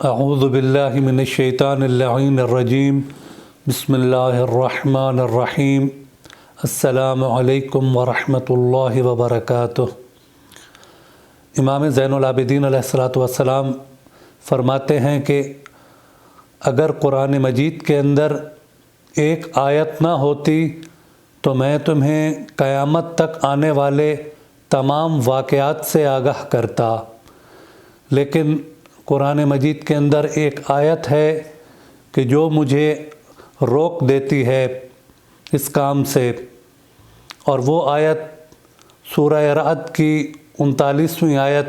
اعوذ باللہ من الشیطان اللعین الرجیم بسم اللہ الرحمن الرحیم السلام علیکم ورحمۃ اللہ وبرکاتہ۔ امام زین العابدین علیہ السلام فرماتے ہیں کہ اگر قرآن مجید کے اندر ایک آیت نہ ہوتی تو میں تمہیں قیامت تک آنے والے تمام واقعات سے آگاہ کرتا، لیکن قرآن مجید کے اندر ایک آیت ہے کہ جو مجھے روک دیتی ہے اس کام سے، اور وہ آیت سورہ رعد کی 39ویں آیت،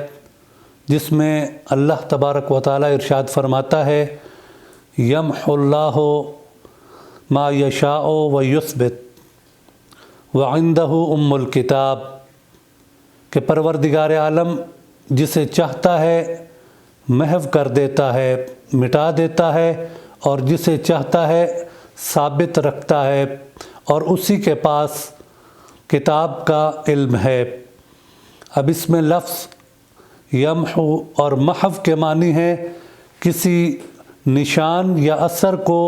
جس میں اللہ تبارک و تعالی ارشاد فرماتا ہے یمحو اللہ ما یشاء و یثبت وعندہ ام الکتاب، کہ پروردگار عالم جسے چاہتا ہے محو کر دیتا ہے، مٹا دیتا ہے، اور جسے چاہتا ہے ثابت رکھتا ہے، اور اسی کے پاس کتاب کا علم ہے۔ اب اس میں لفظ یمحو اور محو کے معنی ہے کسی نشان یا اثر کو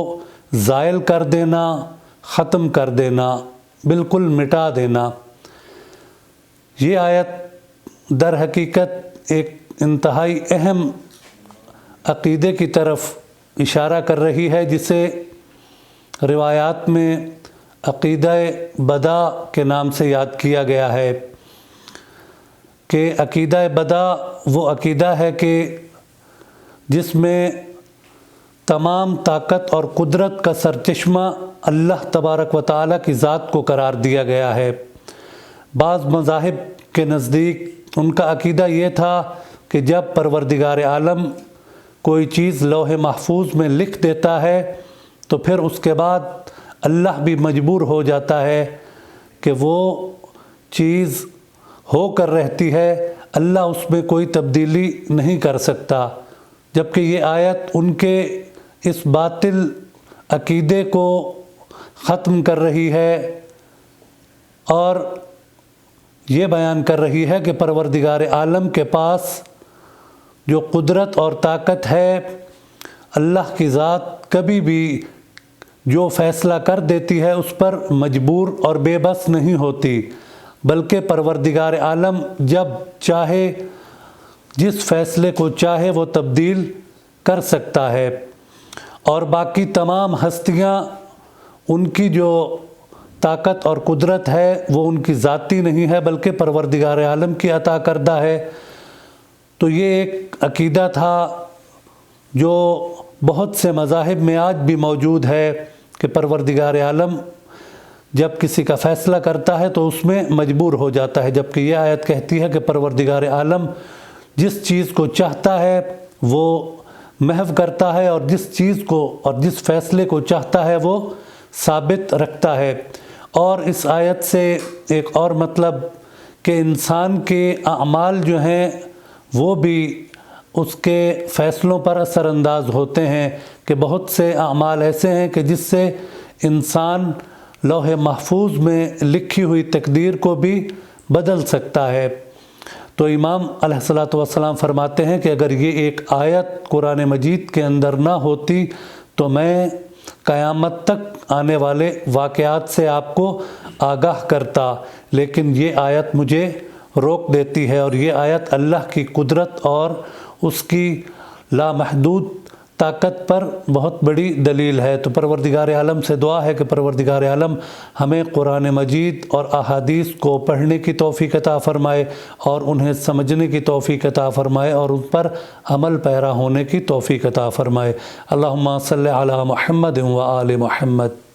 زائل کر دینا، ختم کر دینا، بالکل مٹا دینا۔ یہ آیت در حقیقت ایک انتہائی اہم عقیدے کی طرف اشارہ کر رہی ہے، جسے روایات میں عقیدہ بدا کے نام سے یاد کیا گیا ہے کہ عقیدہ بدا وہ عقیدہ ہے کہ جس میں تمام طاقت اور قدرت کا سرچشمہ اللہ تبارک و تعالی کی ذات کو قرار دیا گیا ہے۔ بعض مذاہب کے نزدیک ان کا عقیدہ یہ تھا کہ جب پروردگار عالم کوئی چیز لوح محفوظ میں لکھ دیتا ہے تو پھر اس کے بعد اللہ بھی مجبور ہو جاتا ہے کہ وہ چیز ہو کر رہتی ہے، اللہ اس میں کوئی تبدیلی نہیں کر سکتا، جبکہ یہ آیت ان کے اس باطل عقیدے کو ختم کر رہی ہے اور یہ بیان کر رہی ہے کہ پروردگار عالم کے پاس جو قدرت اور طاقت ہے، اللہ کی ذات کبھی بھی جو فیصلہ کر دیتی ہے اس پر مجبور اور بے بس نہیں ہوتی، بلکہ پروردگار عالم جب چاہے جس فیصلے کو چاہے وہ تبدیل کر سکتا ہے، اور باقی تمام ہستیاں ان کی جو طاقت اور قدرت ہے وہ ان کی ذاتی نہیں ہے بلکہ پروردگار عالم کی عطا کردہ ہے۔ تو یہ ایک عقیدہ تھا جو بہت سے مذاہب میں آج بھی موجود ہے کہ پروردگار عالم جب کسی کا فیصلہ کرتا ہے تو اس میں مجبور ہو جاتا ہے، جبکہ یہ آیت کہتی ہے کہ پروردگار عالم جس چیز کو چاہتا ہے وہ محو کرتا ہے، اور جس چیز کو اور جس فیصلے کو چاہتا ہے وہ ثابت رکھتا ہے۔ اور اس آیت سے ایک اور مطلب کہ انسان کے اعمال جو ہیں وہ بھی اس کے فیصلوں پر اثر انداز ہوتے ہیں، کہ بہت سے اعمال ایسے ہیں کہ جس سے انسان لوح محفوظ میں لکھی ہوئی تقدیر کو بھی بدل سکتا ہے۔ تو امام علیہ السلام فرماتے ہیں کہ اگر یہ ایک آیت قرآن مجید کے اندر نہ ہوتی تو میں قیامت تک آنے والے واقعات سے آپ کو آگاہ کرتا، لیکن یہ آیت مجھے روک دیتی ہے، اور یہ آیت اللہ کی قدرت اور اس کی لامحدود طاقت پر بہت بڑی دلیل ہے۔ تو پروردگار عالم سے دعا ہے کہ پروردگار عالم ہمیں قرآن مجید اور احادیث کو پڑھنے کی توفیق عطا فرمائے، اور انہیں سمجھنے کی توفیق عطا فرمائے، اور ان پر عمل پیرا ہونے کی توفیق عطا فرمائے۔ اللہم صلی علی محمد و آل محمد۔